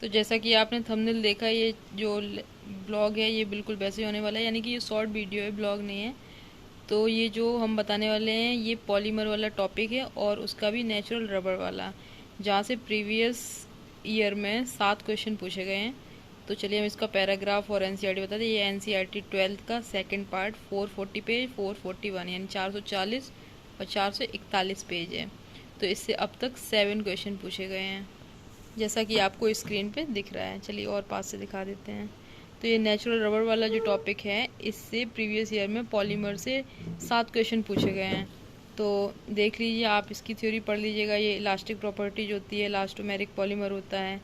तो जैसा कि आपने थंबनेल देखा, ये जो ब्लॉग है ये बिल्कुल वैसे ही होने वाला है, यानी कि ये शॉर्ट वीडियो है, ब्लॉग नहीं है। तो ये जो हम बताने वाले हैं ये पॉलीमर वाला टॉपिक है और उसका भी नेचुरल रबर वाला, जहाँ से प्रीवियस ईयर में 7 क्वेश्चन पूछे गए हैं। तो चलिए हम इसका पैराग्राफ और एनसीईआरटी बता दें। ये एनसीईआरटी 12th का सेकंड पार्ट 440 पेज 441 यानी 440 और 441 पेज है। तो इससे अब तक 7 क्वेश्चन पूछे गए हैं, जैसा कि आपको स्क्रीन पे दिख रहा है। चलिए और पास से दिखा देते हैं। तो ये नेचुरल रबर वाला जो टॉपिक है, इससे प्रीवियस ईयर में पॉलीमर से 7 क्वेश्चन पूछे गए हैं। तो देख लीजिए, आप इसकी थ्योरी पढ़ लीजिएगा। ये इलास्टिक प्रॉपर्टी जो होती है, इलास्टोमेरिक पॉलीमर होता है,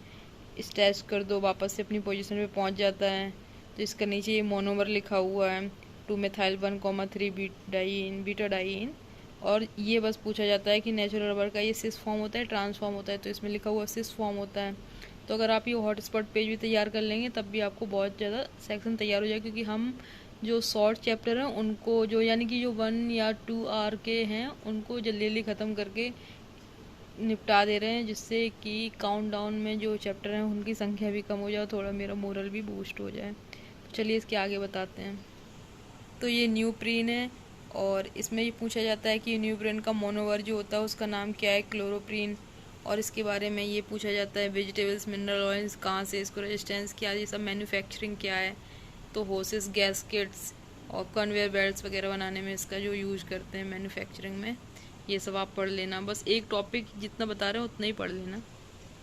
स्ट्रेच कर दो वापस से अपनी पोजीशन पे पहुंच जाता है। तो इसका नीचे ये मोनोमर लिखा हुआ है 2 मेथाइल 1,3 बीटा डाइइन। और ये बस पूछा जाता है कि नेचुरल रबर का ये सिस फॉर्म होता है, ट्रांसफॉर्म होता है। तो इसमें लिखा हुआ सिस फॉर्म होता है। तो अगर आप ये हॉटस्पॉट पेज भी तैयार कर लेंगे तब भी आपको बहुत ज़्यादा सेक्शन तैयार हो जाए, क्योंकि हम जो शॉर्ट चैप्टर हैं उनको, जो यानी कि जो 1 या 2 आर के हैं, उनको जल्दी जल्दी ख़त्म करके निपटा दे रहे हैं, जिससे कि काउंटडाउन में जो चैप्टर हैं उनकी संख्या भी कम हो जाए, थोड़ा मेरा मोरल भी बूस्ट हो जाए। तो चलिए इसके आगे बताते हैं। तो ये न्यूप्रीन है और इसमें ये पूछा जाता है कि न्यूप्रीन का मोनोवर जो होता है उसका नाम क्या है, क्लोरोप्रीन। और इसके बारे में ये पूछा जाता है वेजिटेबल्स मिनरल ऑयल्स कहाँ से, इसको रेजिस्टेंस क्या है, ये सब मैन्युफैक्चरिंग क्या है। तो होसेस, गैसकेट्स और कन्वेयर बेल्ट्स वगैरह बनाने में इसका जो यूज करते हैं मैन्युफैक्चरिंग में, ये सब आप पढ़ लेना। बस एक टॉपिक जितना बता रहे हो उतना ही पढ़ लेना।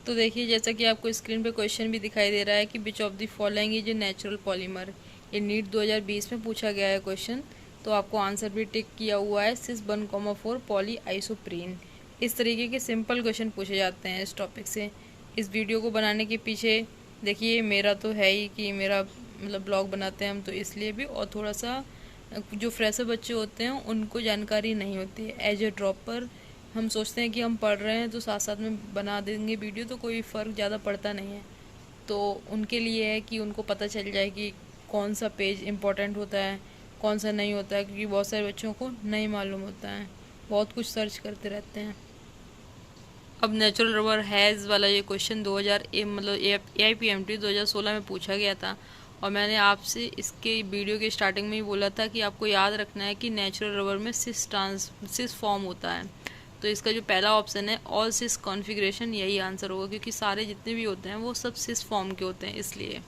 तो देखिए, जैसा कि आपको स्क्रीन पे क्वेश्चन भी दिखाई दे रहा है कि विच of the following is a natural polymer. ये नीट 2020 में पूछा गया है क्वेश्चन। तो आपको आंसर भी टिक किया हुआ है सिस 1,4 पॉली आइसोप्रीन। इस तरीके के सिंपल क्वेश्चन पूछे जाते हैं इस टॉपिक से। इस वीडियो को बनाने के पीछे देखिए, मेरा तो है ही कि मेरा मतलब ब्लॉग बनाते हैं हम, तो इसलिए भी, और थोड़ा सा जो फ्रेशर बच्चे होते हैं उनको जानकारी नहीं होती है। एज ए ड्रॉपर हम सोचते हैं कि हम पढ़ रहे हैं तो साथ साथ में बना देंगे वीडियो, तो कोई फ़र्क ज़्यादा पड़ता नहीं है। तो उनके लिए है कि उनको पता चल जाए कि कौन सा पेज इम्पोर्टेंट होता है, कौन सा नहीं होता है, क्योंकि बहुत सारे बच्चों को नहीं मालूम होता है, बहुत कुछ सर्च करते रहते हैं। अब नेचुरल रबर हैज़ वाला ये क्वेश्चन 2000 मतलब AIPMT 2016 में पूछा गया था। और मैंने आपसे इसके वीडियो के स्टार्टिंग में ही बोला था कि आपको याद रखना है कि नेचुरल रबर में सिस फॉर्म होता है। तो इसका जो पहला ऑप्शन है ऑल सिस कॉन्फ़िगरेशन, यही आंसर होगा, क्योंकि सारे जितने भी होते हैं वो सब सिस फॉर्म के होते हैं, इसलिए।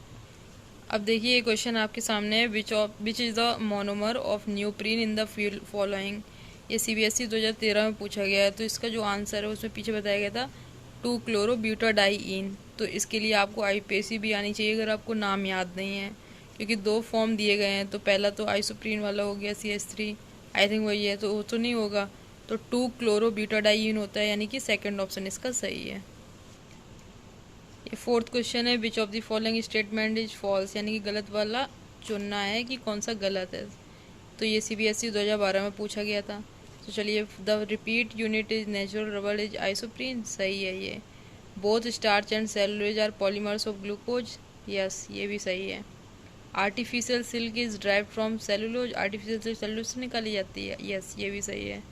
अब देखिए, ये क्वेश्चन आपके सामने है, which is the monomer of neoprene in the following. ये CBSE 2013 में पूछा गया है। तो इसका जो आंसर है उसमें पीछे बताया गया था 2 क्लोरोब्यूटाडाइइन। तो इसके लिए आपको IPAC भी आनी चाहिए अगर आपको नाम याद नहीं है, क्योंकि 2 फॉर्म दिए गए हैं। तो पहला तो आइसोप्रीन वाला हो गया CH3, आई थिंक वही है, तो वो तो नहीं होगा। तो 2 क्लोरोब्यूटाडाइइन होता है, यानी कि सेकंड ऑप्शन इसका सही है। ये 4th क्वेश्चन है, which of the following statement is false, यानी कि गलत वाला चुनना है कि कौन सा गलत है। तो ये CBSE 2012 में पूछा गया था। तो चलिए, the repeat unit is natural rubber is isoprene, सही है ये। Both starch and cellulose are polymers of glucose, yes ये भी सही है। Artificial silk is derived from cellulose, artificial silk cellulose से निकाली जाती है, यस ये भी सही है।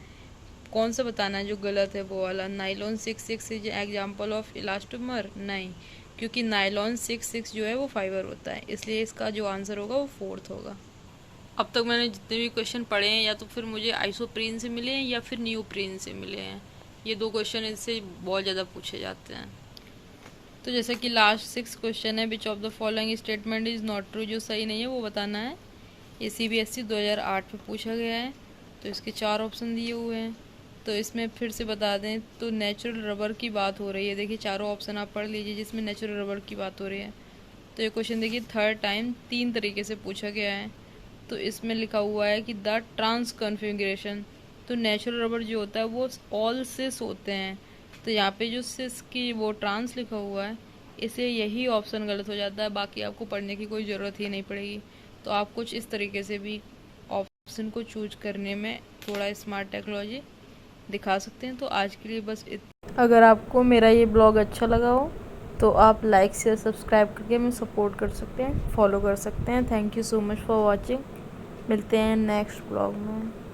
कौन सा बताना है जो गलत है वो वाला। Nylon 66 is example of elastomer, नहीं, क्योंकि नाइलॉन 66 जो है वो फाइबर होता है, इसलिए इसका जो आंसर होगा वो 4th होगा। अब तक मैंने जितने भी क्वेश्चन पढ़े हैं या तो फिर मुझे आइसोप्रीन से मिले हैं या फिर न्यूप्रीन से मिले हैं। ये 2 क्वेश्चन इससे बहुत ज़्यादा पूछे जाते हैं। तो जैसा कि लास्ट 6 क्वेश्चन है, which of the following statement is not true, जो सही नहीं है वो बताना है। ये CBSE 2008 में पूछा गया है। तो इसके 4 ऑप्शन दिए हुए हैं। तो इसमें फिर से बता दें तो नेचुरल रबर की बात हो रही है। देखिए, चारों ऑप्शन आप पढ़ लीजिए जिसमें नेचुरल रबर की बात हो रही है। तो ये क्वेश्चन देखिए 3rd टाइम 3 तरीके से पूछा गया है। तो इसमें लिखा हुआ है कि द ट्रांस कॉन्फ़िगरेशन। तो नेचुरल रबर जो होता है वो ऑल सिस होते हैं। तो यहाँ पे जो सिस की वो ट्रांस लिखा हुआ है, इसे यही ऑप्शन गलत हो जाता है, बाकी आपको पढ़ने की कोई ज़रूरत ही नहीं पड़ेगी। तो आप कुछ इस तरीके से भी ऑप्शन को चूज करने में थोड़ा स्मार्ट टेक्नोलॉजी दिखा सकते हैं। तो आज के लिए बस अगर आपको मेरा ये ब्लॉग अच्छा लगा हो तो आप लाइक शेयर सब्सक्राइब करके हमें सपोर्ट कर सकते हैं, फॉलो कर सकते हैं। Thank you so much for watching. मिलते हैं नेक्स्ट ब्लॉग में।